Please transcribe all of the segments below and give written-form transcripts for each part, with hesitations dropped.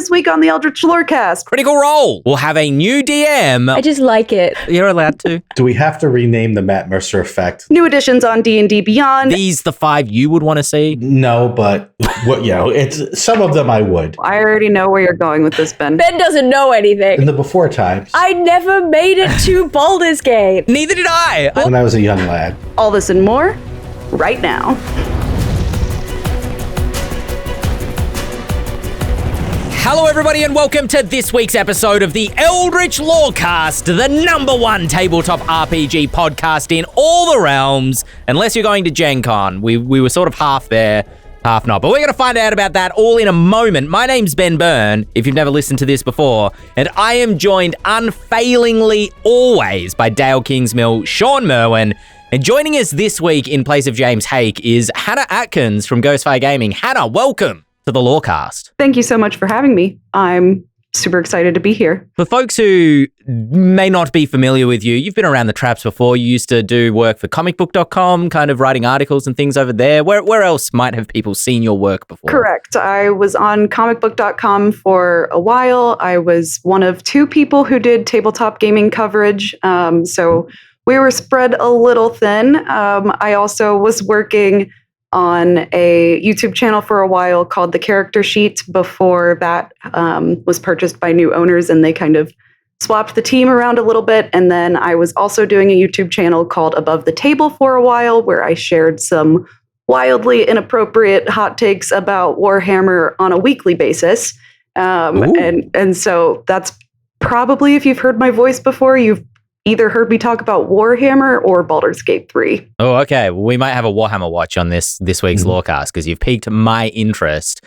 This week on the Eldritch Lorecast. Critical Role. We'll have a new DM. I just like it. You're allowed to. Do we have to rename the Matt Mercer effect? New editions on D&D Beyond. These the 5 you would want to see? No, but it's some of them I would. I already know where you're going with this, Ben. Ben doesn't know anything. In the before times. I never made it to Baldur's Gate. Neither did I. When I was a young lad. All this and more right now. Hello, everybody, and welcome to this week's episode of the Eldritch Lorecast, the #1 tabletop RPG podcast in all the realms, unless you're going to Gen Con. We were sort of half there, half not. But we're going to find out about that all in a moment. My name's Ben Byrne, if you've never listened to this before, and I am joined unfailingly always by Dael Kingsmill, Shawn Merwin, and joining us this week in place of James Hake is Hannah Atkins from Ghostfire Gaming. Hannah, welcome to the Lorecast. Thank you so much for having me. I'm super excited to be here. For folks who may not be familiar with you, you've been around the traps before. You used to do work for comicbook.com, kind of writing articles and things over there. Where else might have people seen your work before? Correct. I was on comicbook.com for a while. I was one of 2 people who did tabletop gaming coverage. So we were spread a little thin. I also was working on a YouTube channel for a while called The Character Sheet before that was purchased by new owners, and they kind of swapped the team around a little bit. And then I was also doing a YouTube channel called Above the Table for a while, where I shared some wildly inappropriate hot takes about Warhammer on a weekly basis. And so that's probably, if you've heard my voice before, you've either heard me talk about Warhammer or Baldur's Gate 3. Oh, okay. Well, we might have a Warhammer watch on this week's Lorecast because you've piqued my interest.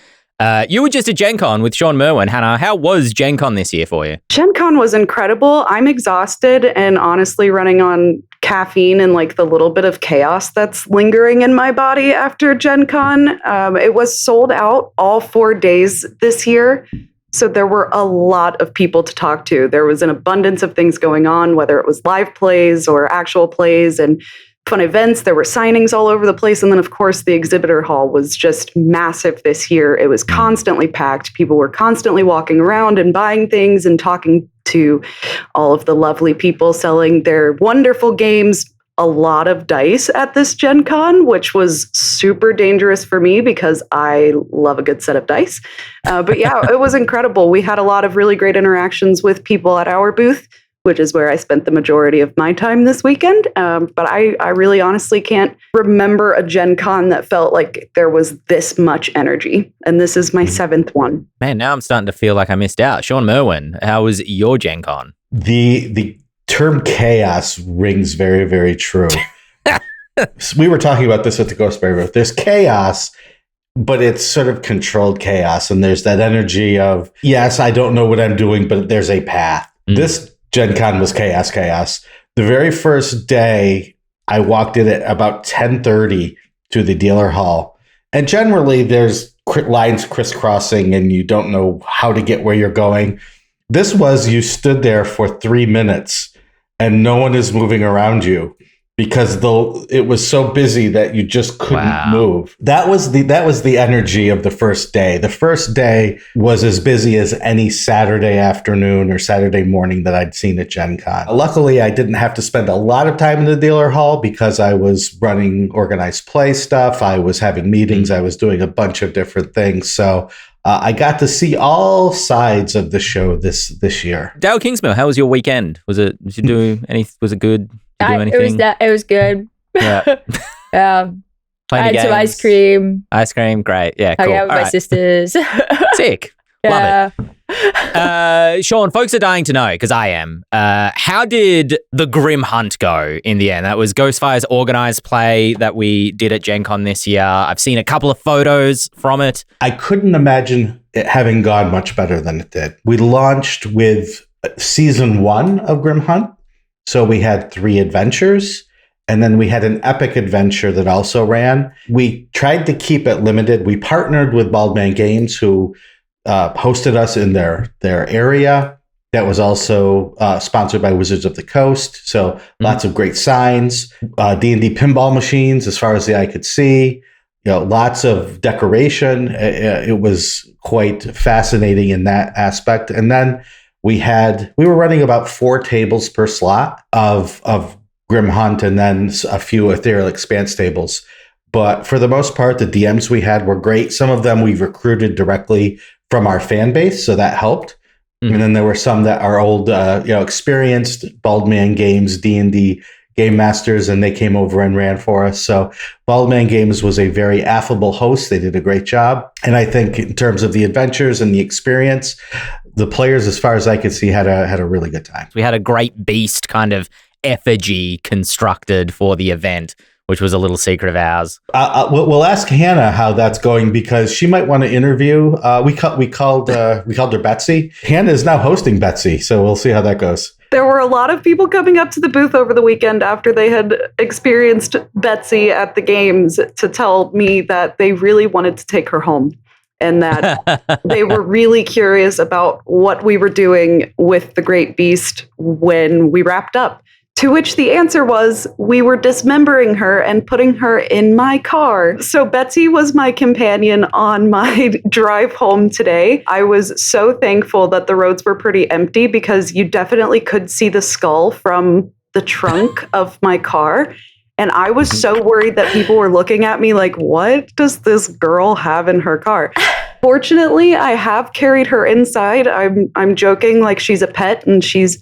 You were just at Gen Con with Shawn Merwin. Hannah, how was Gen Con this year for you? Gen Con was incredible. I'm exhausted and honestly running on caffeine and like the little bit of chaos that's lingering in my body after Gen Con. It was sold out all 4 days this year. So there were a lot of people to talk to. There was an abundance of things going on, whether it was live plays or actual plays and fun events. There were signings all over the place. And then, of course, the exhibitor hall was just massive this year. It was constantly packed. People were constantly walking around and buying things and talking to all of the lovely people selling their wonderful games. A lot of dice at this Gen Con, which was super dangerous for me because I love a good set of dice. But yeah, it was incredible. We had a lot of really great interactions with people at our booth, which is where I spent the majority of my time this weekend. But I really honestly can't remember a Gen Con that felt like there was this much energy. And this is my 7th one. Man, now I'm starting to feel like I missed out. Shawn Merwin, how was your Gen Con? The term chaos rings very, very true. So we were talking about this at the Ghostfire booth. There's chaos, but it's sort of controlled chaos. And there's that energy of, yes, I don't know what I'm doing, but there's a path. This Gen Con was chaos. The very first day, I walked in at about 10:30 to the dealer hall. And generally, there's lines crisscrossing and you don't know how to get where you're going. This was, you stood there for 3 minutes and no one is moving around you because it was so busy that you just couldn't move. That was the energy of the first day. The first day was as busy as any Saturday afternoon or Saturday morning that I'd seen at Gen Con. Luckily, I didn't have to spend a lot of time in the dealer hall because I was running organized play stuff. I was having meetings. I was doing a bunch of different things. So I got to see all sides of the show this year. Dael Kingsmill, how was your weekend? Was it good? Did you do anything? It was good. Yeah. I had some ice cream. Ice cream, great. Yeah, cool. Hung out with my sisters. Sick. Yeah. Love it. Shawn, folks are dying to know, because I am. How did the Grim Hunt go in the end? That was Ghostfire's organized play that we did at Gen Con this year. I've seen a couple of photos from it. I couldn't imagine it having gone much better than it did. We launched with season 1 of Grim Hunt. So we had 3 adventures. And then we had an epic adventure that also ran. We tried to keep it limited. We partnered with Baldman Games, who hosted us in their area. That was also sponsored by Wizards of the Coast. So lots of great signs, D&D pinball machines as far as the eye could see, lots of decoration. It was quite fascinating in that aspect. And then we were running about 4 tables per slot of Grim Hunt, and then a few Ethereal Expanse tables. But for the most part, the DMs we had were great. Some of them we recruited directly from our fan base, so that helped. And then there were some that are old, experienced Baldman Games, D&D game masters, and they came over and ran for us. So Baldman Games was a very affable host. They did a great job. And I think in terms of the adventures and the experience, the players, as far as I could see, had a really good time. We had a great beast kind of effigy constructed for the event, which was a little secret of ours. We'll ask Hannah how that's going, because she might want to interview. We called her Betsy. Hannah is now hosting Betsy, so we'll see how that goes. There were a lot of people coming up to the booth over the weekend after they had experienced Betsy at the games to tell me that they really wanted to take her home, and that they were really curious about what we were doing with the Great Beast when we wrapped up. To which the answer was, we were dismembering her and putting her in my car. So Betsy was my companion on my drive home today. I was so thankful that the roads were pretty empty, because you definitely could see the skull from the trunk of my car. And I was so worried that people were looking at me like, what does this girl have in her car? Fortunately, I have carried her inside. I'm joking like she's a pet, and she's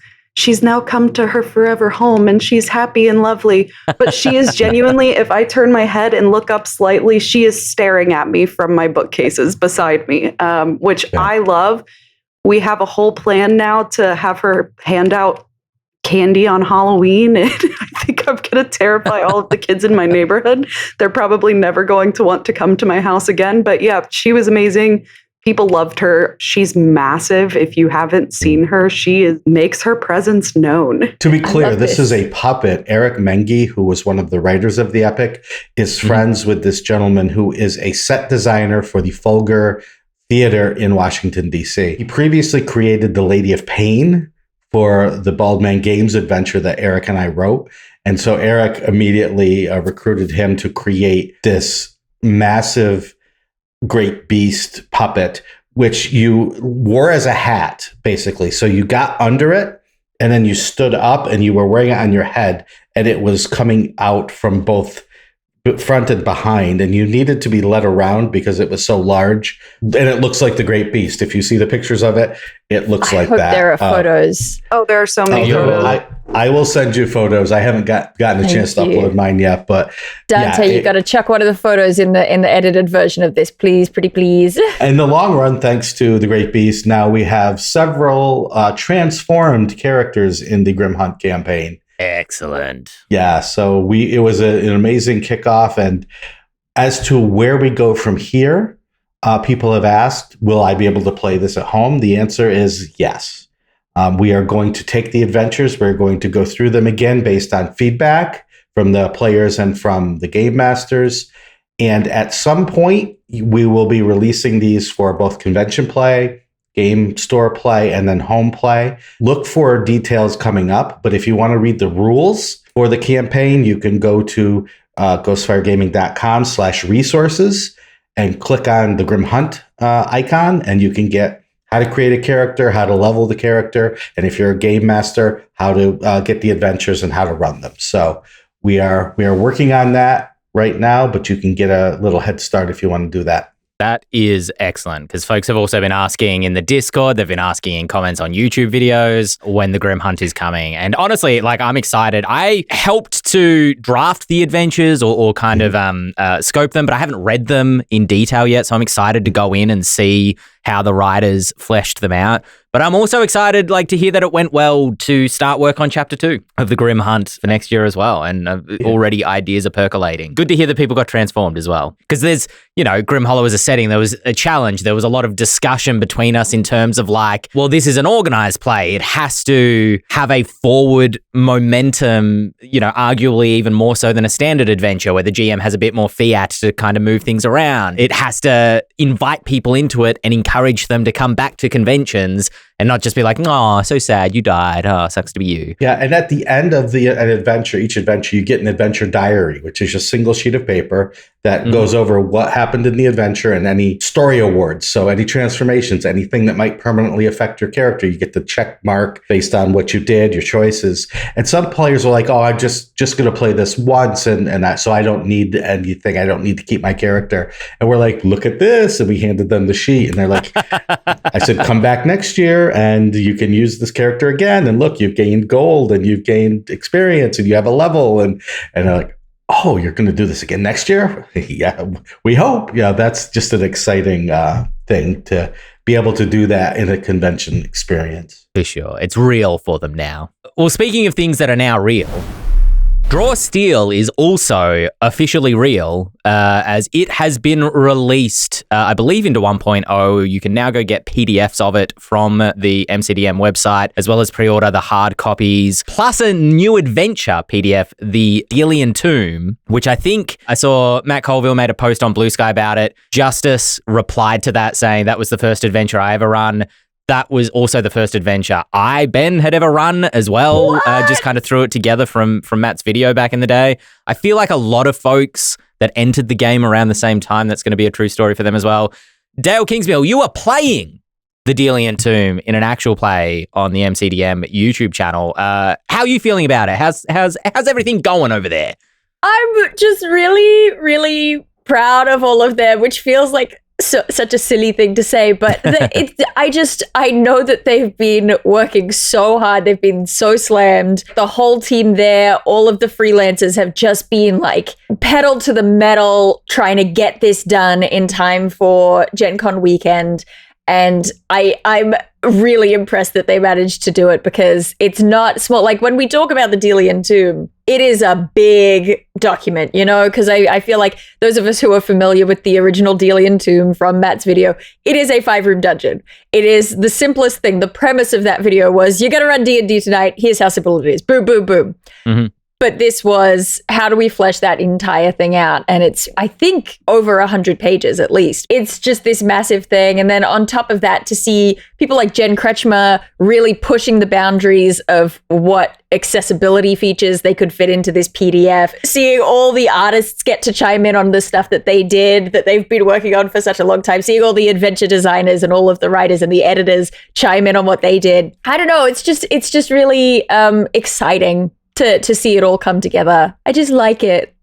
now come to her forever home, and she's happy and lovely. But she is genuinely, if I turn my head and look up slightly, she is staring at me from my bookcases beside me, which I love. We have a whole plan now to have her hand out candy on Halloween. And I think I'm going to terrify all of the kids in my neighborhood. They're probably never going to want to come to my house again. But yeah, she was amazing. People loved her. She's massive. If you haven't seen her, makes her presence known. To be clear, this is a puppet. Eric Mengi, who was one of the writers of the epic, is friends with this gentleman who is a set designer for the Folger Theater in Washington, D.C. He previously created The Lady of Pain for the Baldman Games adventure that Eric and I wrote. And so Eric immediately recruited him to create this massive Great Beast puppet, which you wore as a hat, basically. So you got under it, and then you stood up, and you were wearing it on your head, and it was coming out from both front and behind, and you needed to be led around because it was so large. And it looks like the Great Beast. If you see the pictures of it, it looks like that. There are photos. There are so many photos. I will send you photos. I haven't gotten a chance to upload mine yet, but Dante, you got to chuck one of the photos in the edited version of this, please, pretty please. In the long run, thanks to the Great Beast, now we have several transformed characters in the Grim Hunt campaign. Excellent. Yeah, so it was an amazing kickoff. And as to where we go from here, people have asked, will I be able to play this at home? The answer is yes. We are going to take the adventures. We're going to go through them again based on feedback from the players and from the game masters. And at some point, we will be releasing these for both convention play, game store play, and then home play. Look for details coming up. But if you want to read the rules for the campaign, you can go to ghostfiregaming.com/resources and click on the Grim Hunt icon, and you can get how to create a character, how to level the character, and if you're a game master, how to get the adventures and how to run them. So we are working on that right now, but you can get a little head start if you want to do that. That is excellent, because folks have also been asking in the Discord, they've been asking in comments on YouTube videos when the Grim Hunt is coming. And honestly, I'm excited. I helped to draft the adventures or kind of scope them, but I haven't read them in detail yet. So I'm excited to go in and see how the writers fleshed them out. But I'm also excited to hear that it went well to start work on Chapter 2 of the Grim Hunt for next year as well. And already ideas are percolating. Good to hear that people got transformed as well. Because there's, Grim Hollow as a setting, there was a challenge. There was a lot of discussion between us in terms of this is an organized play. It has to have a forward momentum, arguably even more so than a standard adventure where the GM has a bit more fiat to kind of move things around. It has to invite people into it and encourage them to come back to conventions and not just be like, oh, so sad, you died. Oh, sucks to be you. Yeah, and at the end of an adventure, each adventure, you get an adventure diary, which is a single sheet of paper that goes over what happened in the adventure and any story awards. So any transformations, anything that might permanently affect your character, you get the check mark based on what you did, your choices. And some players are like, oh, I'm just going to play this once, so I don't need anything. I don't need to keep my character. And we're like, look at this. And we handed them the sheet, and they're like, I said, come back next year and you can use this character again. And look, you've gained gold and you've gained experience and you have a level. And they're like, oh, you're going to do this again next year? Yeah, we hope. Yeah, that's just an exciting thing to be able to do that in a convention experience. For sure. It's real for them now. Well, speaking of things that are now real, Draw Steel is also officially real, as it has been released, I believe, into 1.0. You can now go get PDFs of it from the MCDM website, as well as pre-order the hard copies, plus a new adventure PDF, the Delian Tomb, which I think I saw Matt Colville made a post on Blue Sky about it. Justice replied to that saying that was the first adventure I ever run. That was also the first adventure Ben had ever run as well. Just kind of threw it together from Matt's video back in the day. I feel like a lot of folks that entered the game around the same time, that's going to be a true story for them as well. Dael Kingsmill, you are playing the Delian Tomb in an actual play on the MCDM YouTube channel. How are you feeling about it? How's everything going over there? I'm just really, really proud of all of them, which feels like such a silly thing to say, but I know that they've been working so hard. They've been so slammed. The whole team there, all of the freelancers have just been like pedal to the metal, trying to get this done in time for Gen Con weekend. And I'm really impressed that they managed to do it, because it's not small. Like when we talk about the Delian Tomb, it is a big document, because I feel like those of us who are familiar with the original Delian Tomb from Matt's video, it is a 5-room dungeon. It is the simplest thing. The premise of that video was, you're going to run D&D tonight. Here's how simple it is. Boom, boom, boom. Mm-hmm. But this was, how do we flesh that entire thing out? And it's, I think, over 100 pages at least. It's just this massive thing. And then on top of that, to see people like Jen Kretschmer really pushing the boundaries of what accessibility features they could fit into this PDF, seeing all the artists get to chime in on the stuff that they did, that they've been working on for such a long time, seeing all the adventure designers and all of the writers and the editors chime in on what they did. I don't know. It's just really exciting to see it all come together. I just like it.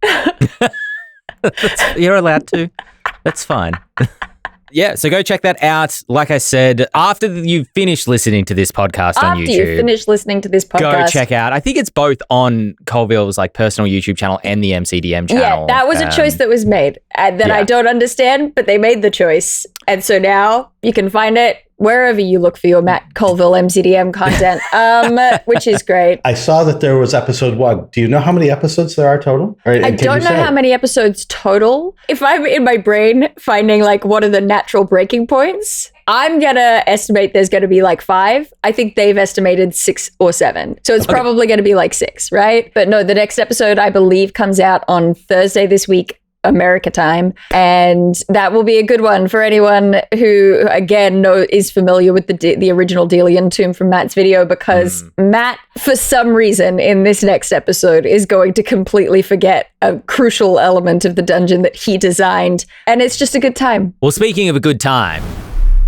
You're allowed to. That's fine. Yeah, so go check that out. Like I said, after you've finished listening to this podcast on YouTube. After you finish listening to this podcast. Go check out. I think it's both on Colville's personal YouTube channel and the MCDM channel. Yeah, that was a choice that was made that I don't understand, but they made the choice. And so now you can find it wherever you look for your Matt Colville MCDM content, which is great. I saw that there was episode 1. Do you know how many episodes there are total? I don't know how many episodes total. If I'm in my brain finding what are the natural breaking points, I'm going to estimate there's going to be 5. I think they've estimated 6 or 7. So it's probably going to be 6, right? But no, the next episode, I believe, comes out on Thursday this week, America time, and that will be a good one for anyone who again is familiar with the original Delian Tomb from Matt's video, because Matt, for some reason in this next episode, is going to completely forget a crucial element of the dungeon that he designed, and it's just a good time. Well, speaking of a good time,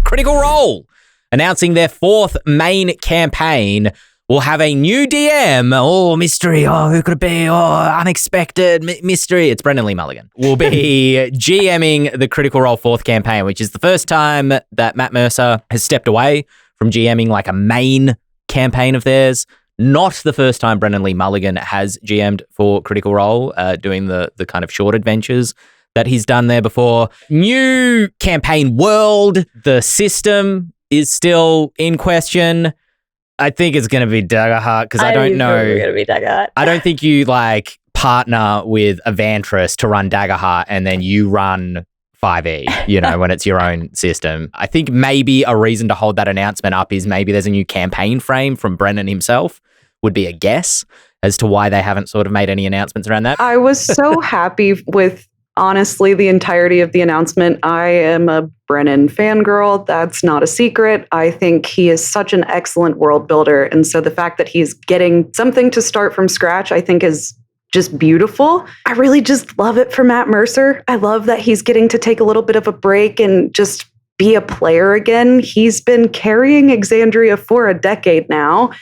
Critical Role announcing their 4th main campaign will have a new DM. Oh, mystery. Oh, who could it be? Oh, unexpected mystery. It's Brennan Lee Mulligan. Will be GMing the Critical Role 4th campaign, which is the first time that Matt Mercer has stepped away from GMing a main campaign of theirs. Not the first time Brennan Lee Mulligan has GM'd for Critical Role, doing the kind of short adventures that he's done there before. New campaign world. The system is still in question. I think it's going to be Daggerheart, because I don't know. It's going to be Daggerheart. I don't think you partner with Evantris to run Daggerheart and then you run 5e, when it's your own system. I think maybe a reason to hold that announcement up is maybe there's a new campaign frame from Brennan himself, would be a guess as to why they haven't sort of made any announcements around that. I was so happy with honestly, the entirety of the announcement, I am a Brennan fangirl. That's not a secret. I think he is such an excellent world builder. And so the fact that he's getting something to start from scratch, I think is just beautiful. I really just love it for Matt Mercer. I love that he's getting to take a little bit of a break and just be a player again. He's been carrying Exandria for a decade now.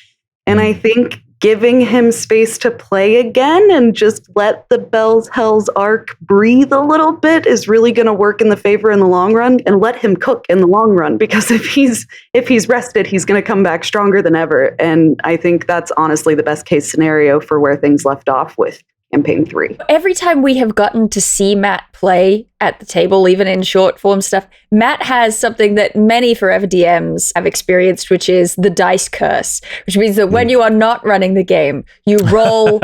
And I think giving him space to play again and just let the Bell's Hell's arc breathe a little bit is really going to work in the favor in the long run, and let him cook in the long run, because if he's rested, he's going to come back stronger than ever. And I think that's honestly the best case scenario for where things left off with campaign 3. Every time we have gotten to see Matt play at the table, even in short form stuff, Matt has something that many Forever DMs have experienced, which is the dice curse, which means that when you are not running the game, you roll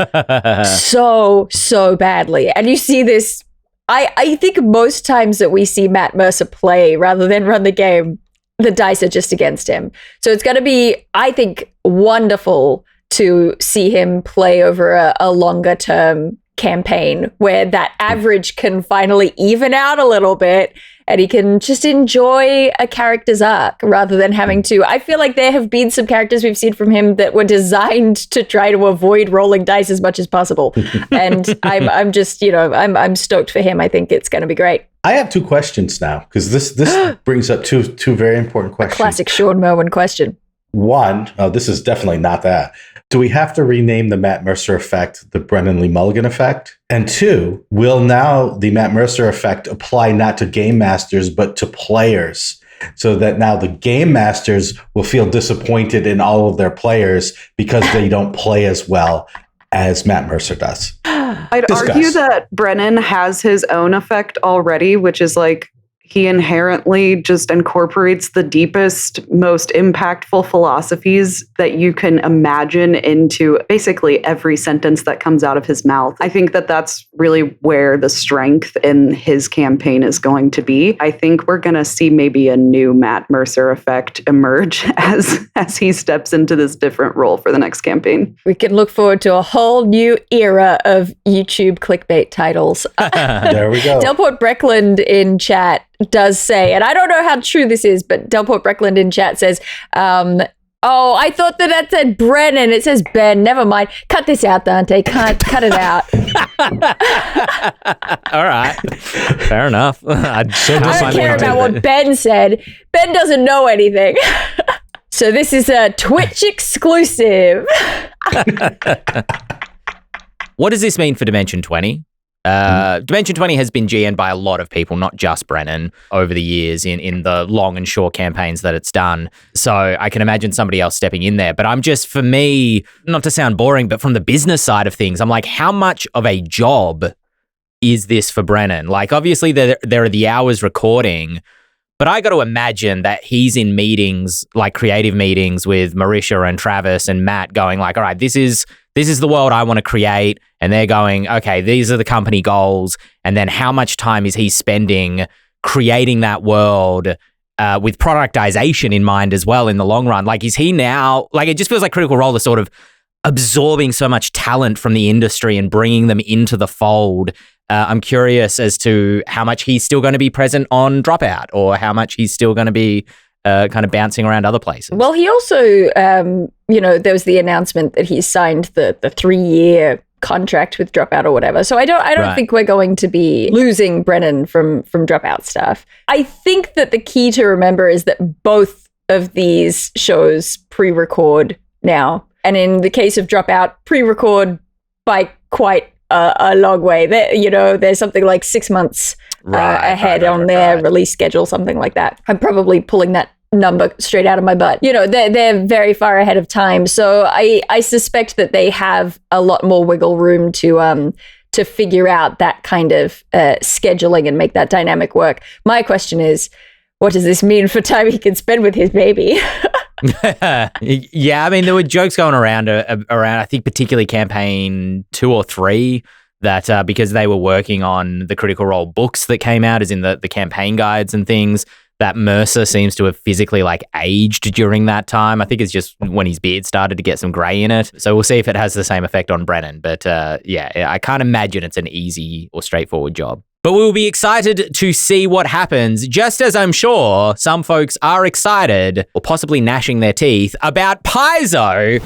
so badly. And you see this, I think most times that we see Matt Mercer play rather than run the game, the dice are just against him. So it's going to be, I think, wonderful to see him play over a longer term campaign where that average can finally even out a little bit and he can just enjoy a character's arc rather than having to. I feel like there have been some characters we've seen from him that were designed to try to avoid rolling dice as much as possible. And I'm just, I'm stoked for him. I think it's going to be great. I have 2 questions now, because this brings up two very important questions. Classic Shawn Merwin question. One, this is definitely not that. Do we have to rename the Matt Mercer effect the Brennan Lee Mulligan effect? And 2, will now the Matt Mercer effect apply not to game masters, but to players? So that now the game masters will feel disappointed in all of their players because they don't play as well as Matt Mercer does. I'd argue that Brennan has his own effect already, which is like, he inherently just incorporates the deepest, most impactful philosophies that you can imagine into basically every sentence that comes out of his mouth. I think that that's really where the strength in his campaign is going to be. I think we're going to see maybe a new Matt Mercer effect emerge as he steps into this different role for the next campaign. We can look forward to a whole new era of YouTube clickbait titles. There we go. Delport Breckland in chat does say, and I don't know how true this is, but Delport Breckland in chat says, oh, I thought that said Brennan. It says Ben. Never mind. Cut this out, Dante. Cut it out. All right. Fair enough. I don't care about what Ben said. Ben doesn't know anything. So this is a Twitch exclusive. What does this mean for Dimension 20? Dimension 20 has been GN'd by a lot of people, not just Brennan, over the years in the long and short campaigns that it's done. So I can imagine somebody else stepping in there. But I'm just, for me, not to sound boring, but from the business side of things, I'm like, how much of a job is this for Brennan? Like, obviously, there are the hours recording, but I got to imagine that he's in meetings, like creative meetings with Marisha and Travis and Matt going like, all right, this is the world I want to create. And they're going, okay, these are the company goals. And then how much time is he spending creating that world with productization in mind as well in the long run? Like, is he now, like, it just feels like Critical Role is sort of absorbing so much talent from the industry and bringing them into the fold. I'm curious as to how much he's still going to be present on Dropout, or how much he's still going to be kind of bouncing around other places. Well, he also, there was the announcement that he signed the 3-year contract with Dropout or whatever. So I don't think we're going to be losing Brennan from Dropout stuff. I think that the key to remember is that both of these shows pre-record now. And in the case of Dropout, pre-record by quite a long way. There's something like 6 months ahead on their release schedule, something like that. I'm probably pulling that number straight out of my butt. They're very far ahead of time. So I suspect that they have a lot more wiggle room to figure out that kind of scheduling and make that dynamic work. My question is, what does this mean for time he can spend with his baby? Yeah, I mean, there were jokes going around, I think particularly campaign 2 or 3, that because they were working on the Critical Role books that came out, as in the campaign guides and things, that Mercer seems to have physically aged during that time. I think it's just when his beard started to get some grey in it. So we'll see if it has the same effect on Brennan. But I can't imagine it's an easy or straightforward job. But we will be excited to see what happens, just as I'm sure some folks are excited, or possibly gnashing their teeth, about Paizo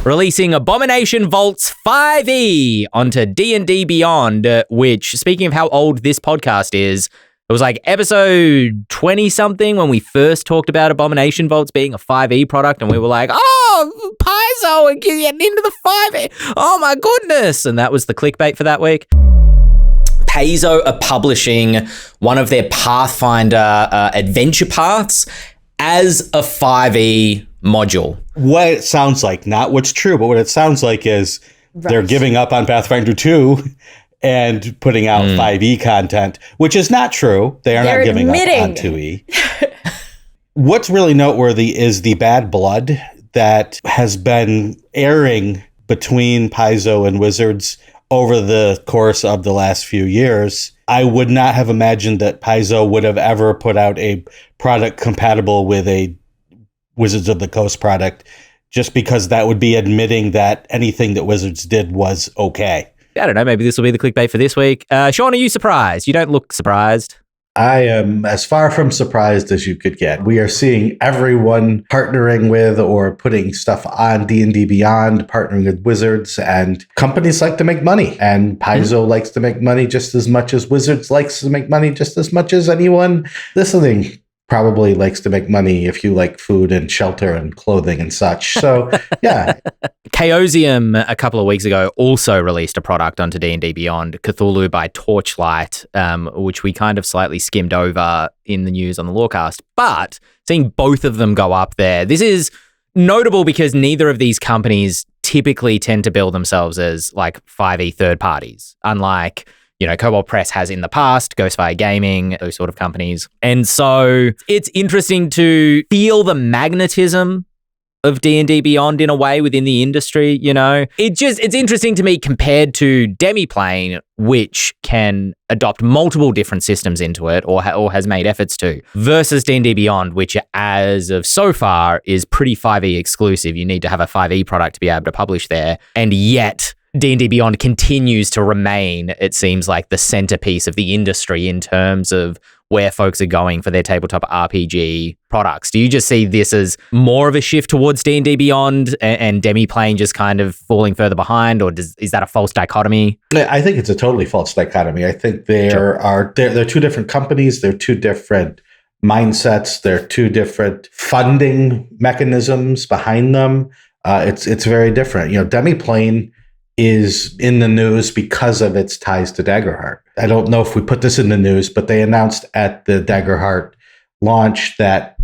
releasing Abomination Vaults 5e onto D&D Beyond, which, speaking of how old this podcast is, it was like episode 20-something when we first talked about Abomination Vaults being a 5e product, and we were like, oh, Paizo and getting into the 5e. Oh my goodness. And that was the clickbait for that week. Paizo are publishing one of their Pathfinder adventure paths as a 5e module. What it sounds like, not what's true, but what it sounds like is they're giving up on Pathfinder 2 and putting out 5e content, which is not true. They're not giving up on 2e. What's really noteworthy is the bad blood that has been airing between Paizo and Wizards over the course of the last few years. I would not have imagined that Paizo would have ever put out a product compatible with a Wizards of the Coast product, just because that would be admitting that anything that Wizards did was okay. I don't know, maybe this will be the clickbait for this week. Shawn, are you surprised? You don't look surprised. I am as far from surprised as you could get. We are seeing everyone partnering with or putting stuff on D&D Beyond, partnering with Wizards, and companies like to make money. And Paizo likes to make money just as much as Wizards likes to make money, just as much as anyone listening probably likes to make money if you like food and shelter and clothing and such. So, yeah. Chaosium a couple of weeks ago also released a product onto D&D Beyond, Cthulhu by Torchlight, which we kind of slightly skimmed over in the news on the Lorecast. But seeing both of them go up there, this is notable because neither of these companies typically tend to bill themselves as like 5e third parties, unlike Kobold Press has in the past, Ghostfire Gaming, those sort of companies. And so it's interesting to feel the magnetism of D&D Beyond in a way within the industry, It's interesting to me compared to Demiplane, which can adopt multiple different systems into it or has made efforts to, versus D&D Beyond, which as of so far is pretty 5e exclusive. You need to have a 5e product to be able to publish there. And yet D&D Beyond continues to remain, it seems like, the centerpiece of the industry in terms of where folks are going for their tabletop RPG products. Do you just see this as more of a shift towards D&D Beyond and Demiplane just kind of falling further behind, or is that a false dichotomy? I think it's a totally false dichotomy. I think they're two different companies. They're two different mindsets. They're two different funding mechanisms behind them. It's very different. Demiplane is in the news because of its ties to Daggerheart. I don't know if we put this in the news, but they announced at the Daggerheart launch that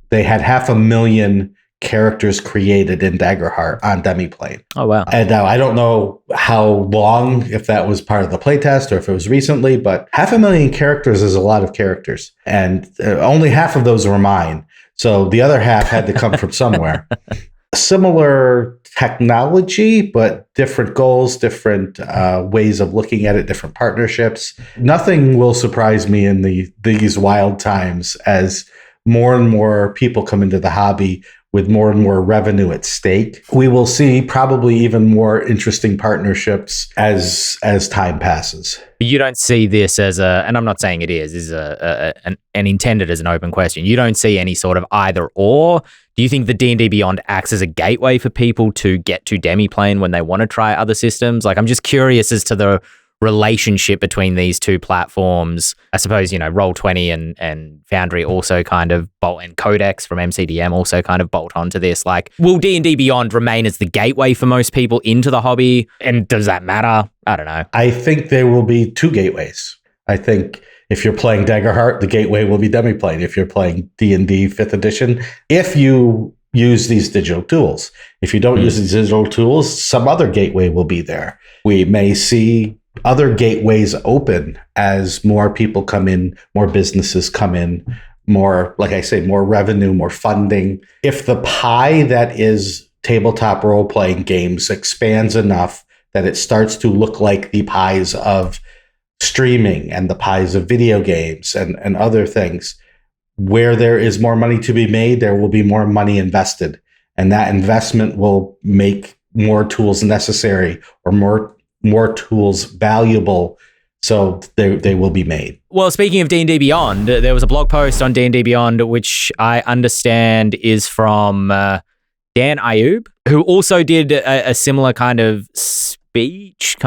they had 500,000 characters created in Daggerheart on Demiplane. Oh, wow. And now I don't know how long, if that was part of the playtest or if it was recently, but 500,000 characters is a lot of characters. And only half of those were mine. So the other half had to come from somewhere. Similar technology, but different goals, different ways of looking at it, different partnerships. Nothing will surprise me in these wild times as more and more people come into the hobby with more and more revenue at stake. We will see probably even more interesting partnerships as time passes. You don't see this as and I'm not saying it is an intended as an open question. You don't see any sort of either or. Do you think the D&D Beyond acts as a gateway for people to get to Demiplane when they want to try other systems? Like, I'm just curious as to the relationship between these two platforms. I suppose, Roll20 and Foundry also kind of bolt, and Codex from MCDM also kind of bolt onto this. Like, will D&D Beyond remain as the gateway for most people into the hobby? And does that matter? I don't know. I think there will be two gateways. I think if you're playing Daggerheart, the gateway will be Demiplane. If you're playing D&D 5th edition, if you use these digital tools. If you don't use these digital tools, some other gateway will be there. We may see other gateways open as more people come in, more businesses come in, more, like I say, more revenue, more funding. If the pie that is tabletop role-playing games expands enough that it starts to look like the pies of streaming and the pies of video games and other things, where there is more money to be made, there will be more money invested. And that investment will make more tools necessary or more tools valuable, So they will be made. Well, speaking of D&D Beyond, there was a blog post on D&D Beyond, which I understand is from Dan Ayub, who also did a similar kind of speech,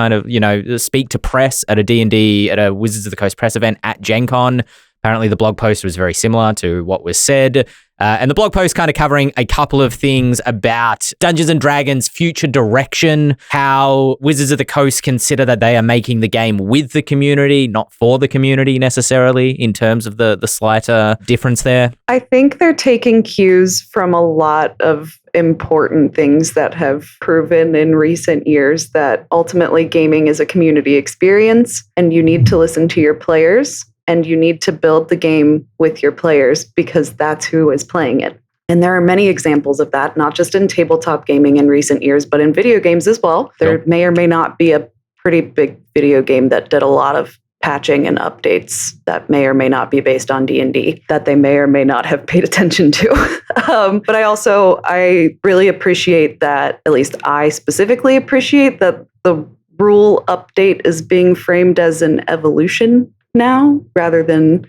speak to press at a D&D, at a Wizards of the Coast press event at Gen Con. Apparently, the blog post was very similar to what was said. And the blog post kind of covering a couple of things about Dungeons & Dragons' future direction, how Wizards of the Coast consider that they are making the game with the community, not for the community necessarily, in terms of the slighter difference there. I think they're taking cues from a lot of important things that have proven in recent years that ultimately gaming is a community experience, and you need to listen to your players. And you need to build the game with your players because that's who is playing it. And there are many examples of that, not just in tabletop gaming in recent years, but in video games as well. There may or may not be a pretty big video game that did a lot of patching and updates that may or may not be based on D&D that they may or may not have paid attention to. But I really appreciate that, at least I specifically appreciate that the rule update is being framed as an evolution now rather than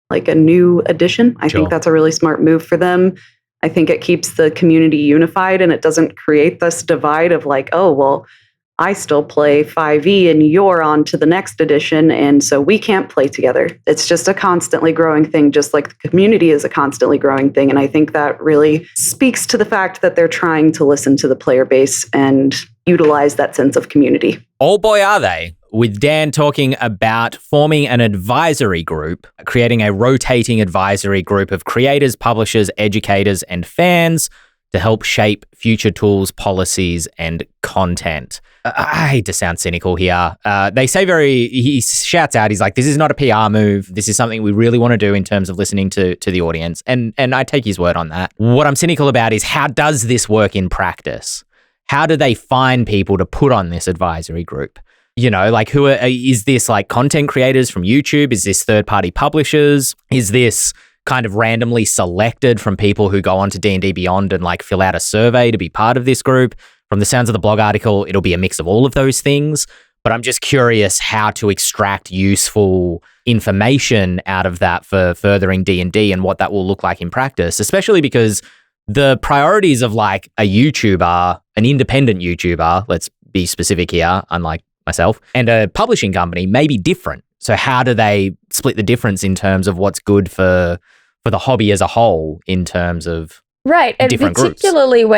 like a new addition. I think that's a really smart move for them. I think it keeps the community unified and it doesn't create this divide of like, oh, well, I still play 5e and you're on to the next edition, and so we can't play together. It's just a constantly growing thing, just like the community is a constantly growing thing. And I think that really speaks to the fact that they're trying to listen to the player base and utilize that sense of community. Oh boy, are they. With Dan talking about forming an advisory group, creating a rotating advisory group of creators, publishers, educators, and fans to help shape future tools, policies, and content. I hate to sound cynical here. He shouts out, he's like, this is not a PR move. This is something we really want to do in terms of listening to the audience. And I take his word on that. What I'm cynical about is, how does this work in practice? How do they find people to put on this advisory group? You know, like is this like content creators from YouTube? Is this third-party publishers? Is this kind of randomly selected from people who go on to D&D Beyond and like fill out a survey to be part of this group? From the sounds of the blog article, it'll be a mix of all of those things. But I'm just curious how to extract useful information out of that for furthering D&D and what that will look like in practice, especially because the priorities of like a YouTuber, an independent YouTuber, let's be specific here, unlike myself, and a publishing company may be different. So how do they split the difference in terms of what's good for the hobby as a whole in terms of right, and different particularly groups?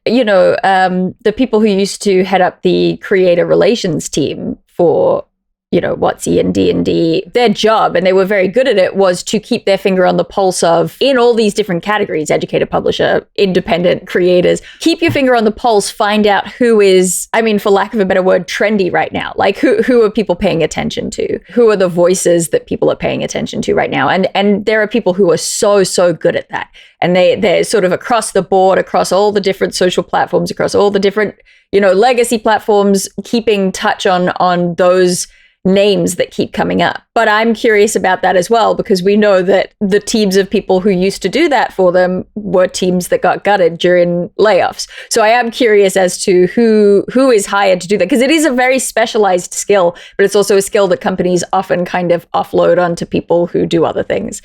When, the people who used to head up the creator relations team for, WotC and D&D, their job, and they were very good at it, was to keep their finger on the pulse of, in all these different categories, educator, publisher, independent creators, keep your finger on the pulse, find out who is, for lack of a better word, trendy right now. Like who are people paying attention to? Who are the voices that people are paying attention to right now? And there are people who are so good at that. And they're sort of across the board, across all the different social platforms, across all the different, legacy platforms, keeping touch on those names that keep coming up. But I'm curious about that as well, because we know that the teams of people who used to do that for them were teams that got gutted during layoffs. So I am curious as to who is hired to do that, because it is a very specialized skill, but it's also a skill that companies often kind of offload onto people who do other things.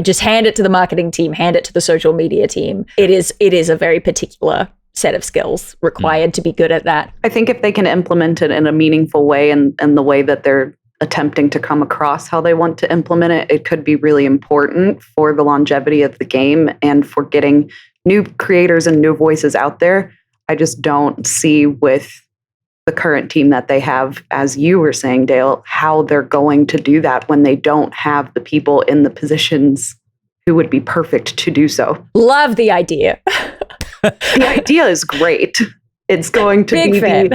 Just hand it to the marketing team, hand it to the social media team. It is a very particular set of skills required to be good at that. I think if they can implement it in a meaningful way and the way that they're attempting to come across how they want to implement it, it could be really important for the longevity of the game and for getting new creators and new voices out there. I just don't see with the current team that they have, as you were saying, Dael, how they're going to do that when they don't have the people in the positions who would be perfect to do so. Love the idea. The idea is great. It's going to Big fan.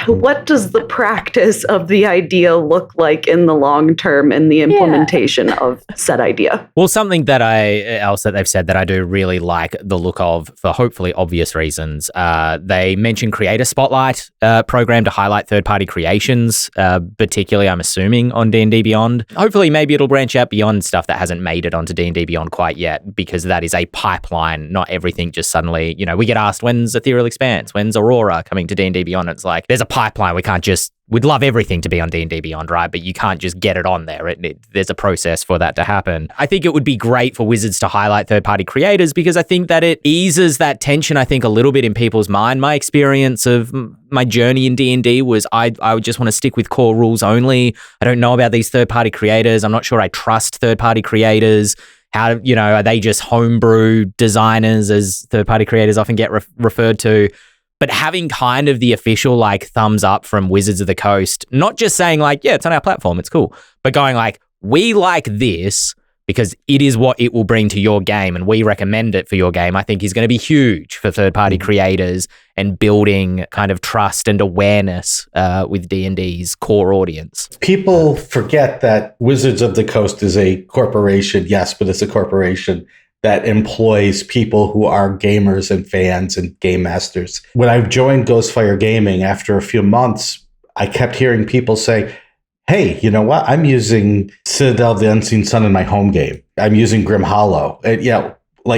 What does the practice of the idea look like in the long term in the implementation of said idea? Well, something that they've said that I do really like the look of, for hopefully obvious reasons. They mentioned Creator Spotlight program to highlight third-party creations, particularly, I'm assuming, on D&D Beyond. Hopefully, maybe it'll branch out beyond stuff that hasn't made it onto D&D Beyond quite yet, because that is a pipeline, not everything just suddenly, we get asked, when's Ethereal Expanse? When's Aurora coming to D&D Beyond? It's like, there's a pipeline. We can't just, we'd love everything to be on D&D Beyond, right? But you can't just get it on there. There's a process for that to happen. I think it would be great for Wizards to highlight third-party creators because I think that it eases that tension, I think, a little bit in people's mind. My experience of my journey in D&D was I would just want to stick with core rules only. I don't know about these third-party creators. I'm not sure I trust third-party creators. How, are they just homebrew designers, as third-party creators often get referred to? But having kind of the official thumbs up from Wizards of the Coast, not just saying yeah, it's on our platform, it's cool, but going we like this because it is what it will bring to your game and we recommend it for your game, I think is going to be huge for third-party creators and building kind of trust and awareness with D&D's core audience. People forget that Wizards of the Coast is a corporation, yes, but it's a corporation that employs people who are gamers and fans and game masters. When I joined Ghostfire Gaming, after a few months, I kept hearing people say, hey, you know what? I'm using Citadel of the Unseen Sun in my home game. I'm using Grim Hollow. And,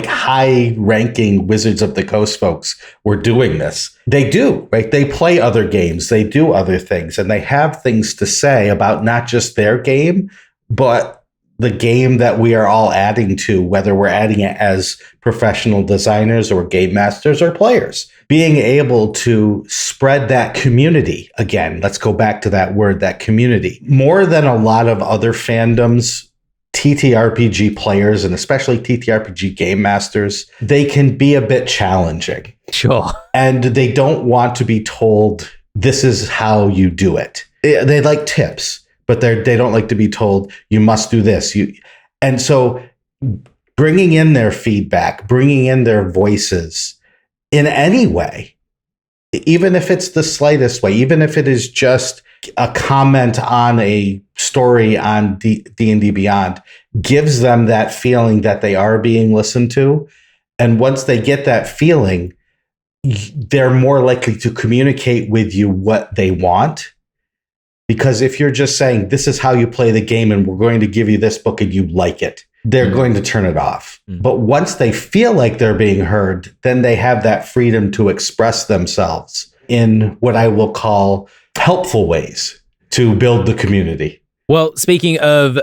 high-ranking Wizards of the Coast folks were doing this. They do, right? They play other games. They do other things. And they have things to say about not just their game, but the game that we are all adding to, whether we're adding it as professional designers or game masters or players. Being able to spread that community, again, let's go back to that word, that community. More than a lot of other fandoms, TTRPG players, and especially TTRPG game masters, they can be a bit challenging. Sure. And they don't want to be told, this is how you do it. They like tips. But they don't like to be told, you must do this. And so bringing in their feedback, bringing in their voices in any way, even if it's the slightest way, even if it is just a comment on a story on D&D Beyond, gives them that feeling that they are being listened to. And once they get that feeling, they're more likely to communicate with you what they want. Because if you're just saying, this is how you play the game and we're going to give you this book and you like it, they're going to turn it off. But once they feel like they're being heard, then they have that freedom to express themselves in what I will call helpful ways to build the community. Well, speaking of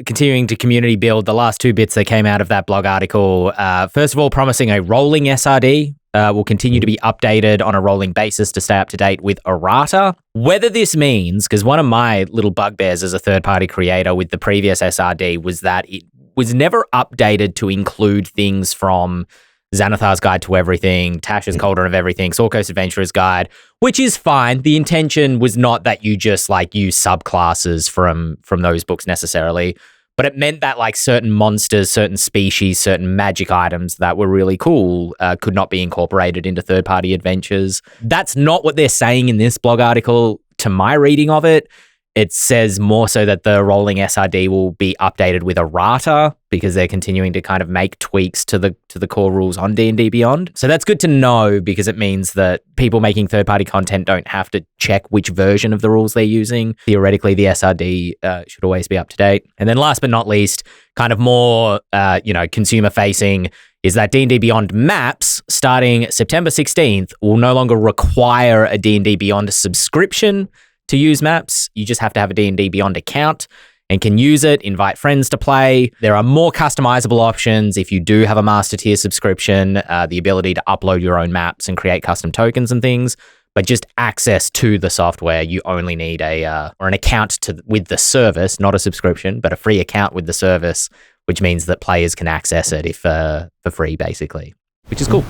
continuing to community build, the last two bits that came out of that blog article, first of all, promising a rolling SRD. Will continue to be updated on a rolling basis to stay up to date with errata. Whether this means, because one of my little bugbears as a third-party creator with the previous SRD was that it was never updated to include things from Xanathar's Guide to Everything, Tasha's Cauldron of Everything, Sword Coast Adventurer's Guide, which is fine. The intention was not that you just use subclasses from those books necessarily. But it meant that certain monsters, certain species, certain magic items that were really cool could not be incorporated into third-party adventures. That's not what they're saying in this blog article. To my reading of it, it says more so that the rolling SRD will be updated with errata because they're continuing to kind of make tweaks to the core rules on D&D Beyond. So that's good to know because it means that people making third-party content don't have to check which version of the rules they're using. Theoretically, the SRD should always be up to date. And then last but not least, kind of more consumer-facing is that D&D Beyond maps starting September 16th will no longer require a D&D Beyond subscription to use maps. You just have to have a D&D Beyond account and can use it, invite friends to play. There are more customizable options if you do have a master tier subscription, the ability to upload your own maps and create custom tokens and things, but just access to the software. You only need an account with the service, not a subscription, but a free account with the service, which means that players can access it for free, basically, which is cool.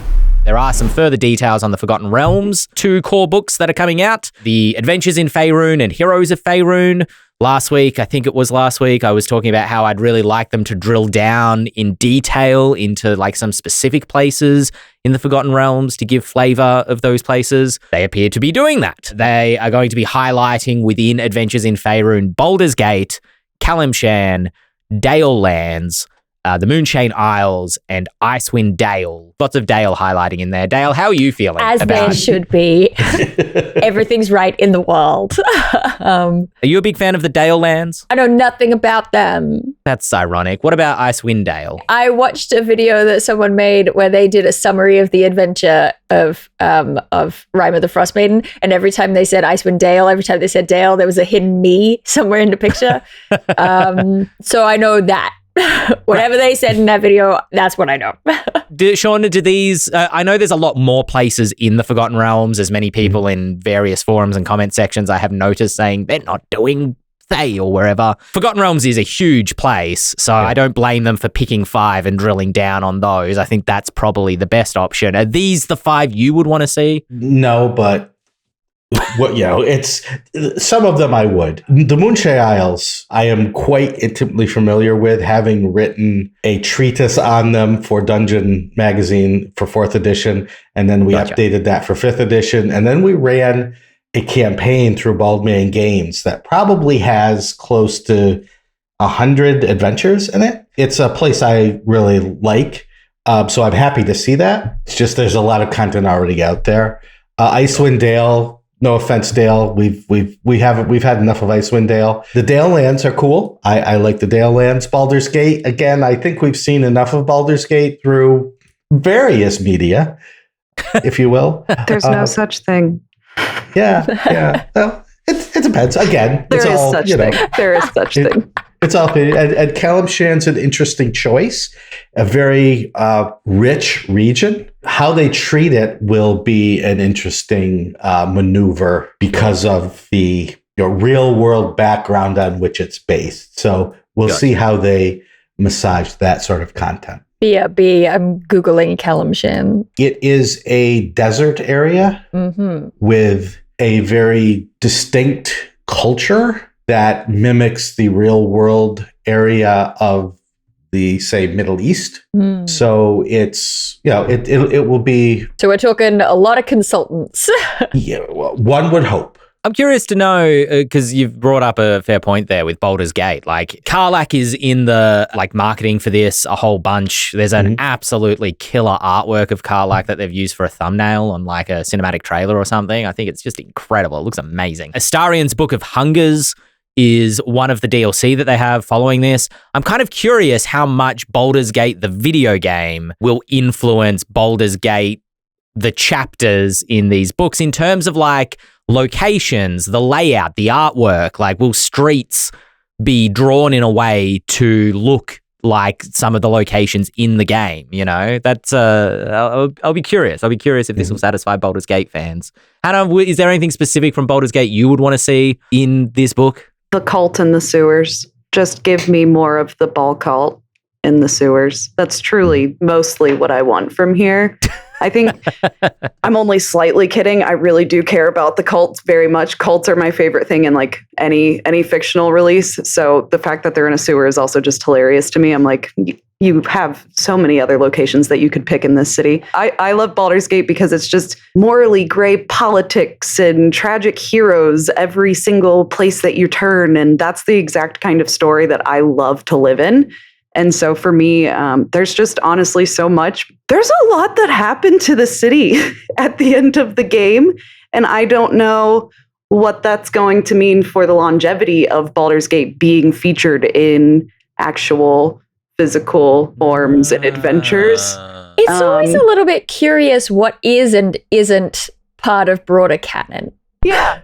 There are some further details on the Forgotten Realms, 2 core books that are coming out. The Adventures in Faerun and Heroes of Faerun. Last week, I was talking about how I'd really like them to drill down in detail into some specific places in the Forgotten Realms to give flavor of those places. They appear to be doing that. They are going to be highlighting within Adventures in Faerun, Baldur's Gate, Kalimshan, Dael lands, the Moonshade Isles, and Icewind Dale. Lots of Dael highlighting in there. Dael, how are you feeling? As there should be. Everything's right in the world. Are you a big fan of the Dael lands? I know nothing about them. That's ironic. What about Icewind Dale? I watched a video that someone made where they did a summary of the adventure of Rime of the Frost Maiden, and every time they said Icewind Dale, every time they said Dael, there was a hidden me somewhere in the picture. So I know that. Whatever they said in that video, that's what I know. Shawn, do these... I know there's a lot more places in the Forgotten Realms, as many people in various forums and comment sections I have noticed saying they're not doing Thay or wherever. Forgotten Realms is a huge place, so I don't blame them for picking 5 and drilling down on those. I think that's probably the best option. Are these the 5 you would want to see? No, but it's some of them I would. The Moonshade Isles, I am quite intimately familiar with, having written a treatise on them for Dungeon Magazine for 4th edition, and then we updated that for 5th edition, and then we ran a campaign through Baldman Games that probably has close to 100 adventures in it. It's a place I really like, so I'm happy to see that. It's just there's a lot of content already out there. Icewind Dale. No offense, Dael. We've had enough of Icewind Dale. The Dael lands are cool. I like the Dael lands. Baldur's Gate, again, I think we've seen enough of Baldur's Gate through various media, if you will. There's no such thing. Yeah. Well, it depends. Again, there is such thing. It's all and Calimshan's an interesting choice, a very rich region. How they treat it will be an interesting maneuver because of the real world background on which it's based. So we'll see how they massage that sort of content. BRB, I'm Googling Calimshan. It is a desert area with a very distinct culture that mimics the real world area of the, say, Middle East. So it's, it will be. So we're talking a lot of consultants. Well, one would hope. I'm curious to know, because you've brought up a fair point there with Baldur's Gate. Like, Karlach is in the marketing for this a whole bunch. There's an absolutely killer artwork of Karlach that they've used for a thumbnail on a cinematic trailer or something. I think it's just incredible. It looks amazing. Astarian's Book of Hungers is one of the DLC that they have following this. I'm kind of curious how much Baldur's Gate, the video game, will influence Baldur's Gate, the chapters in these books in terms of locations, the layout, the artwork. Will streets be drawn in a way to look like some of the locations in the game? That's I'll be curious. I'll be curious if this will satisfy Baldur's Gate fans. Hannah, is there anything specific from Baldur's Gate you would want to see in this book? The cult in the sewers. Just give me more of the ball cult in the sewers. That's truly mostly what I want from here. I think I'm only slightly kidding. I really do care about the cults very much. Cults are my favorite thing in any fictional release. So the fact that they're in a sewer is also just hilarious to me. I'm like, you have so many other locations that you could pick in this city. I love Baldur's Gate because it's just morally gray politics and tragic heroes every single place that you turn. And that's the exact kind of story that I love to live in. And so for me, there's just honestly so much. There's a lot that happened to the city at the end of the game. And I don't know what that's going to mean for the longevity of Baldur's Gate being featured in actual physical forms and adventures. It's always a little bit curious what is and isn't part of broader canon. Yeah.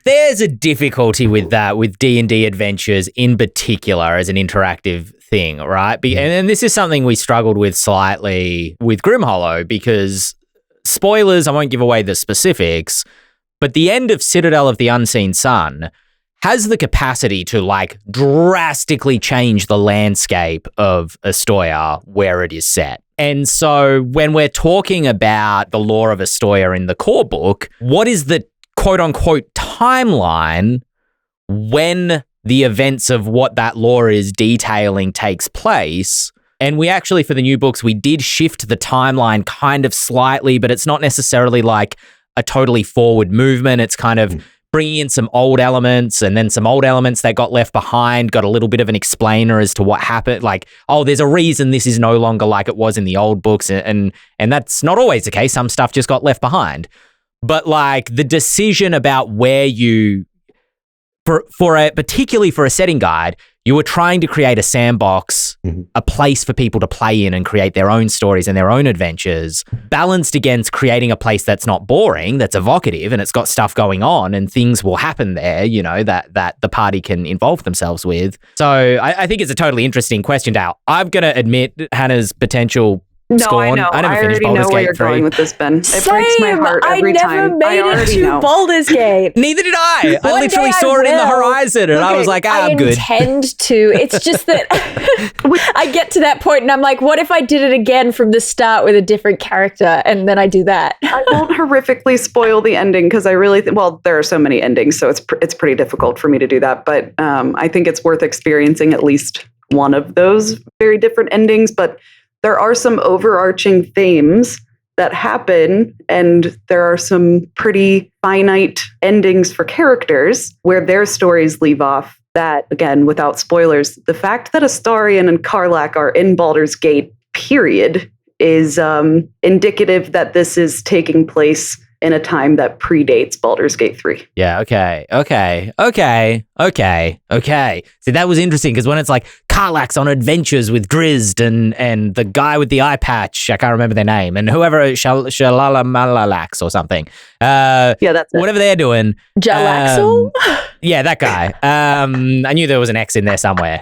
There's a difficulty with that, with D&D Adventures in particular as an interactive thing, right? And this is something we struggled with slightly with Grimhollow because, spoilers, I won't give away the specifics, but the end of Citadel of the Unseen Sun has the capacity to drastically change the landscape of Astoya where it is set. And so when we're talking about the lore of Astoya in the core book, what is the quote-unquote timeline when the events of what that lore is detailing takes place? And we actually, for the new books, we did shift the timeline kind of slightly, but it's not necessarily a totally forward movement. It's kind of bringing in some old elements and then some old elements that got left behind, got a little bit of an explainer as to what happened. Like, oh, there's a reason this is no longer like it was in the old books. And that's not always the case. Some stuff just got left behind. But like the decision about where you, particularly for a setting guide, you were trying to create a sandbox, a place for people to play in and create their own stories and their own adventures, balanced against creating a place that's not boring, that's evocative, and it's got stuff going on and things will happen there, you know, that the party can involve themselves with. So I think it's a totally interesting question, Dael. I'm going to admit Hannah's potential scorn. I never already finished know Baldur's where Gate you're 3. going with this, Ben. It breaks my heart every time. I never made it to Baldur's Gate. Neither did I. I One literally day saw I it in the will. horizon and I was like, I'm good. I intend to. It's just that I get to that point and I'm like, what if I did it again from the start with a different character? And then I do that. I won't horrifically spoil the ending because I really well, there are so many endings, so it's pretty difficult for me to do that. But I think it's worth experiencing at least one of those very different endings. But there are some overarching themes that happen, and there are some pretty finite endings for characters where their stories leave off. That, again, without spoilers, the fact that Astarion and Karlach are in Baldur's Gate, period, is indicative that this is taking place in a time that predates Baldur's Gate 3. Yeah, okay. See, that was interesting because when it's like Karlach's on adventures with Drizzt and the guy with the eye patch, I can't remember their name, and whoever, Shalalamalalax or something. Yeah, that's it. Whatever they're doing. Jalaxel? Yeah, that guy. I knew there was an X in there somewhere.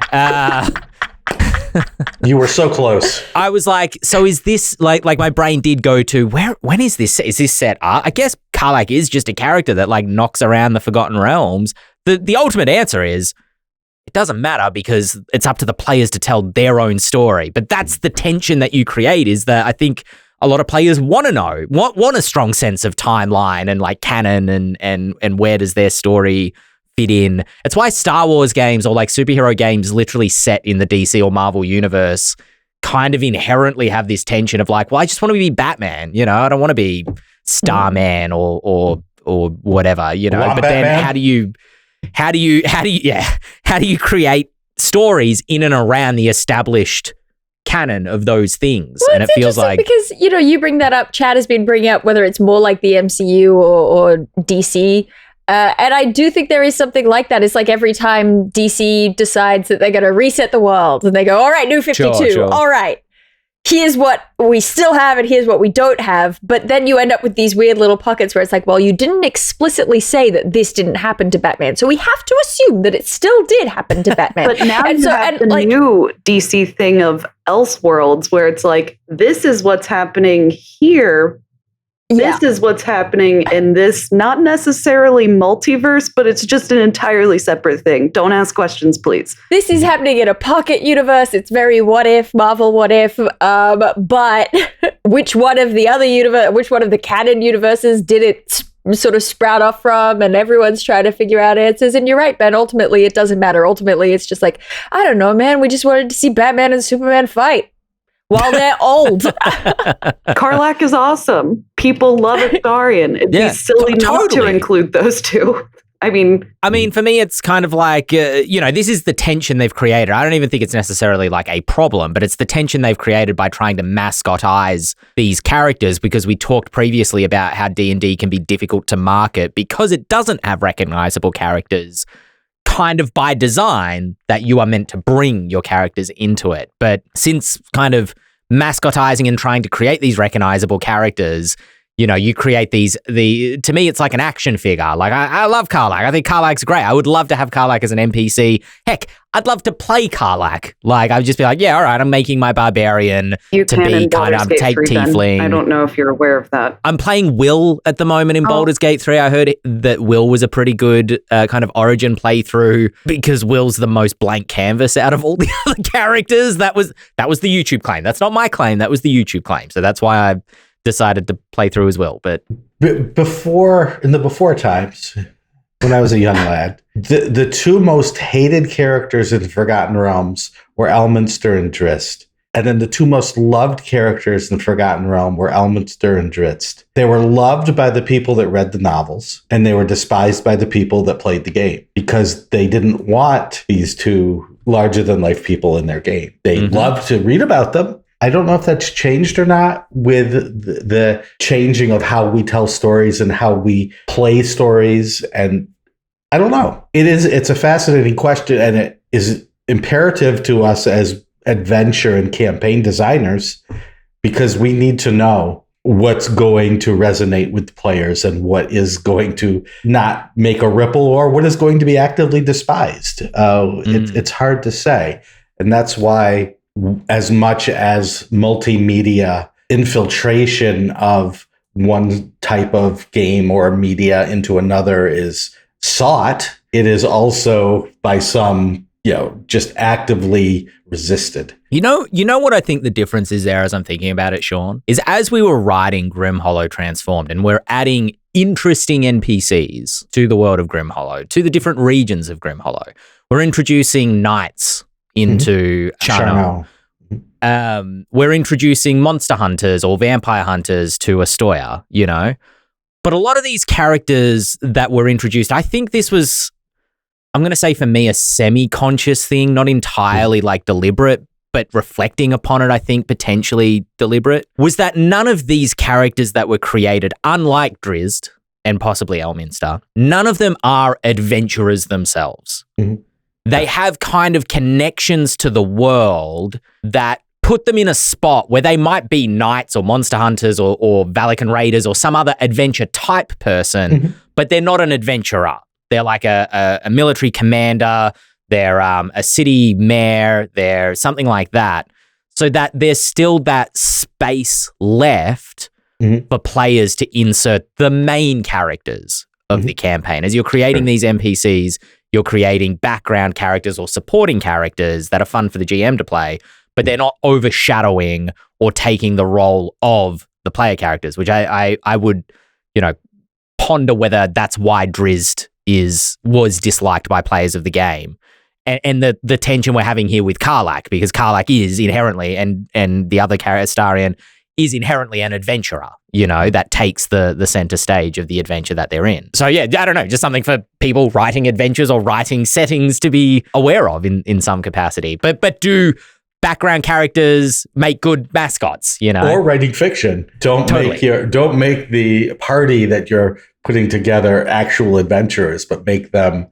You were so close. I was like, so is this like my brain did go to when is this set? I guess Karlach is just a character that like knocks around the Forgotten Realms. The ultimate answer is it doesn't matter because it's up to the players to tell their own story. But that's the tension that you create, is that I think a lot of players want to know, want a strong sense of timeline and like canon and where does their story fit in. It's why Star Wars games or like superhero games literally set in the DC or Marvel universe kind of inherently have this tension of like, well, I just want to be Batman, you know, I don't want to be Starman or whatever, you know. But Batman. Then how do you create stories in and around the established canon of those things? Well, and it feels like, because, you know, you bring that up, Chad has been bringing up whether it's more like the MCU or DC. And I do think there is something like that. It's like every time DC decides that they're going to reset the world and they go, all right, New 52, Sure. All right, here's what we still have and here's what we don't have. But then you end up with these weird little pockets where it's like, well, you didn't explicitly say that this didn't happen to Batman. So we have to assume that it still did happen to Batman. But now and you have the new DC thing of Elseworlds where it's like, this is what's happening here. This is what's happening in this, not necessarily multiverse, but it's just an entirely separate thing. Don't ask questions, please. This is happening in a pocket universe. It's very what if, Marvel what if. But which one of the canon universes did it sort of sprout off from? And everyone's trying to figure out answers. And you're right, Ben. Ultimately, it doesn't matter. Ultimately, it's just like, I don't know, man. We just wanted to see Batman and Superman fight while they're old. Karlach is awesome. People love Astarion. It'd be silly not to include those two. I mean, for me, it's kind of like, this is the tension they've created. I don't even think it's necessarily like a problem, but it's the tension they've created by trying to mascotize these characters, because we talked previously about how D&D can be difficult to market because it doesn't have recognizable characters, kind of by design, that you are meant to bring your characters into it. But since kind of mascotizing and trying to create these recognizable characters, you know, you create to me, it's like an action figure. Like, I love Karlach. I think Karlach's great. I would love to have Karlach as an NPC. Heck, I'd love to play Karlach. Like, I'd just be like, yeah, all right, I'm making my barbarian to be kind of take tiefling. I don't know if you're aware of that. I'm playing Will at the moment in Baldur's Gate 3. I heard that Will was a pretty good kind of origin playthrough because Will's the most blank canvas out of all the other characters. That was the YouTube claim. That's not my claim. That was the YouTube claim. So that's why I decided to play through as well. But in the before times, when I was a young lad, the two most hated characters in the Forgotten Realms were Elminster and Drizzt. And then the two most loved characters in Forgotten Realm were Elminster and Drizzt. They were loved by the people that read the novels, and they were despised by the people that played the game because they didn't want these two larger-than-life people in their game. They loved to read about them. I don't know if that's changed or not with the changing of how we tell stories and how we play stories. And I don't know. It's a fascinating question, and it is imperative to us as adventure and campaign designers because we need to know what's going to resonate with players and what is going to not make a ripple or what is going to be actively despised. It's hard to say. And that's why, as much as multimedia infiltration of one type of game or media into another is sought, it is also by some just actively resisted. You know what I think the difference is there as I'm thinking about it, Shawn, is as we were writing Grim Hollow Transformed and we're adding interesting NPCs to the world of Grim Hollow, to the different regions of Grim Hollow, we're introducing knights into Charno. We're introducing monster hunters or vampire hunters to Astoya, But a lot of these characters that were introduced, I think this was, I'm going to say for me, a semi-conscious thing, not entirely like deliberate, but reflecting upon it, I think potentially deliberate, was that none of these characters that were created, unlike Drizzt and possibly Elminster, none of them are adventurers themselves. They have kind of connections to the world that put them in a spot where they might be knights or monster hunters or Valakan raiders or some other adventure type person, but they're not an adventurer. They're like a military commander, they're a city mayor, they're something like that. So that there's still that space left for players to insert the main characters of the campaign. As you're creating these NPCs, you're creating background characters or supporting characters that are fun for the GM to play, but they're not overshadowing or taking the role of the player characters, which I would, ponder whether that's why Drizzt was disliked by players of the game. And the tension we're having here with Karlach, because Karlach is inherently, and the other character, Astarion, is inherently an adventurer, that takes the center stage of the adventure that they're in. So yeah, I don't know, just something for people writing adventures or writing settings to be aware of in some capacity. But do background characters make good mascots, Or writing fiction. Don't make the party that you're putting together actual adventurers, but make them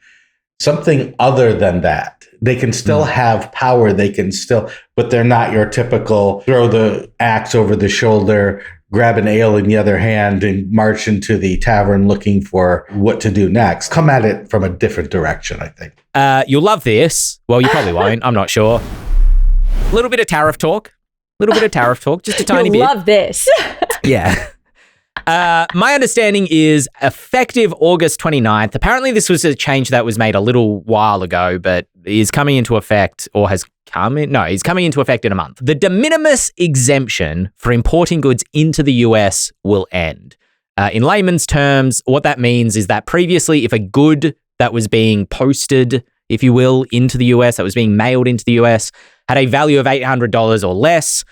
something other than that. They can still have power, but they're not your typical throw the axe over the shoulder, grab an ale in the other hand, and march into the tavern looking for what to do next. Come at it from a different direction, I think. You'll love this. Well, you probably won't. I'm not sure. A little bit of tariff talk, just a tiny bit. You'll love this. Yeah. My understanding is effective August 29th. Apparently this was a change that was made a little while ago, but is coming into effect or has come in. No, it's coming into effect in a month. The de minimis exemption for importing goods into the US will end. In layman's terms, what that means is that previously, if a good that was being posted, if you will, into the US, that was being mailed into the US, had a value of $800 or less,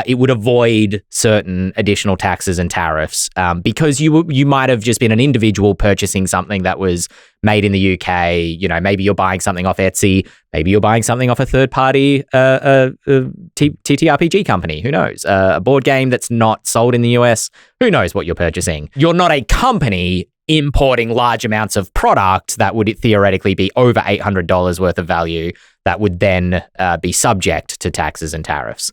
it would avoid certain additional taxes and tariffs because you might have just been an individual purchasing something that was made in the UK. Maybe you're buying something off Etsy. Maybe you're buying something off a third-party TTRPG company. Who knows? A board game that's not sold in the US. Who knows what you're purchasing? You're not a company importing large amounts of product that would theoretically be over $800 worth of value that would then be subject to taxes and tariffs.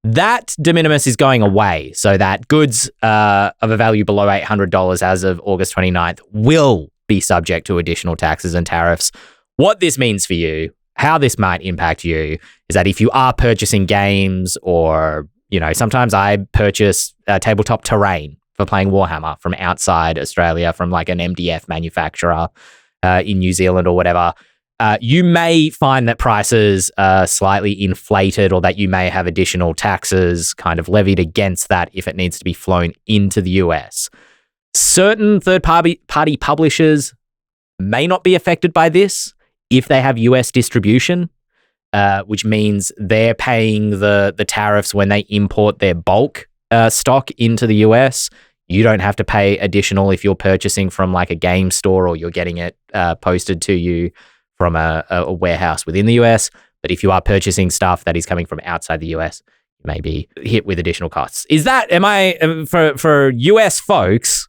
That de minimis is going away, so that goods of a value below $800 as of August 29th will be subject to additional taxes and tariffs. What this means for you, how this might impact you, is that if you are purchasing games or, sometimes I purchase tabletop terrain for playing Warhammer from outside Australia, from like an MDF manufacturer in New Zealand or whatever, you may find that prices are slightly inflated or that you may have additional taxes kind of levied against that if it needs to be flown into the US. Certain third-party publishers may not be affected by this if they have US distribution. which means they're paying the tariffs when they import their bulk stock into the US. You don't have to pay additional if you're purchasing from like a game store or you're getting it posted to you from a warehouse within the US. But if you are purchasing stuff that is coming from outside the US, you may be hit with additional costs. Is that, for US folks,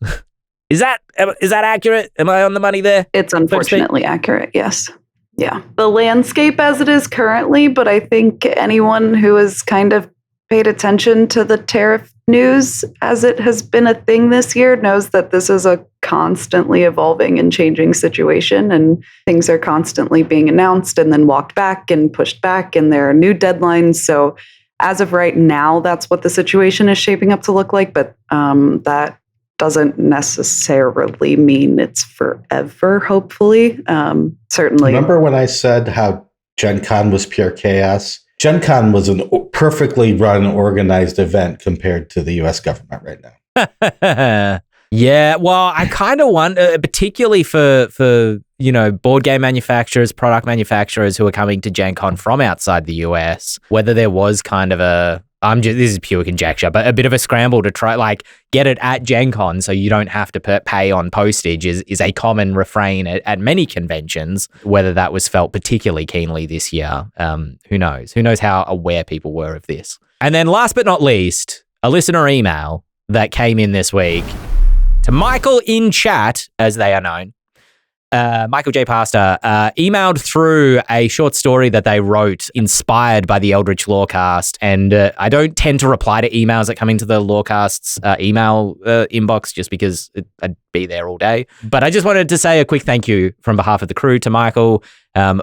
is that accurate? Am I on the money there? It's unfortunately accurate, yes. Yeah. The landscape as it is currently, but I think anyone who has kind of paid attention to the tariff news as it has been a thing this year knows that this is a constantly evolving and changing situation, and things are constantly being announced and then walked back and pushed back, and there are new deadlines. So as of right now, that's what the situation is shaping up to look like, but that doesn't necessarily mean it's forever, hopefully. Certainly. Remember when I said how Gen Con was pure chaos? Gen Con was a perfectly run, organized event compared to the US government right now. Yeah, well, I kind of want, particularly for board game manufacturers, product manufacturers who are coming to Gen Con from outside the US, whether there was kind of this is pure conjecture, but a bit of a scramble to try, like, get it at Gen Con so you don't have to pay on postage is a common refrain at many conventions. Whether that was felt particularly keenly this year, who knows? Who knows how aware people were of this? And then last but not least, a listener email that came in this week to Michael in chat, as they are known. Michael J. Pastor emailed through a short story that they wrote inspired by the Eldritch Lorecast. And I don't tend to reply to emails that come into the Lorecast's email inbox just because I'd be there all day. But I just wanted to say a quick thank you from behalf of the crew to Michael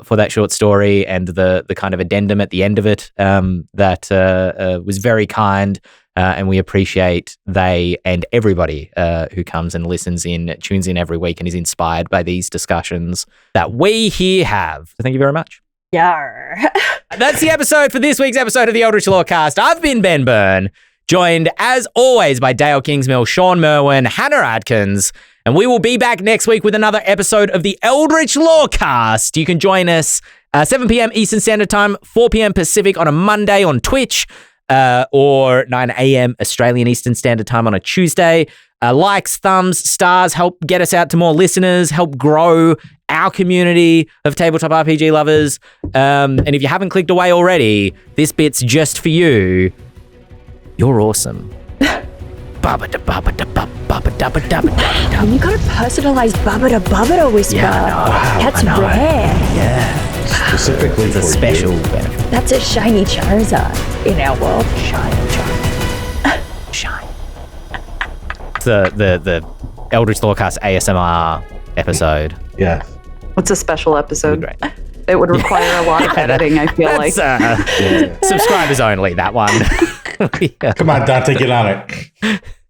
for that short story and the kind of addendum at the end of it that was very kind. And we appreciate they and everybody who comes and listens in, tunes in every week and is inspired by these discussions that we here have. So thank you very much. Yeah. That's the episode for this week's episode of the Eldritch Lorecast. I've been Ben Byrne, joined as always by Dael Kingsmill, Shawn Merwin, Hannah Atkins, and we will be back next week with another episode of the Eldritch Lorecast. You can join us 7 p.m. Eastern Standard Time, 4 p.m. Pacific on a Monday on Twitch. Or 9 a.m. Australian Eastern Standard Time on a Tuesday. Likes, thumbs, stars help get us out to more listeners, help grow our community of tabletop RPG lovers. And if you haven't clicked away already, this bit's just for you. You're awesome. You got a personalized Babada whisper. Yeah, That's rare. Yeah. Specifically It's a for special you. benefit. That's a shiny Charizard in our world. Shine. The Eldritch Lorecast ASMR episode. Yeah. What's a special episode? Great. It would require a lot of editing, I feel like. Subscribers only, that one. Come on, Dante, get on it.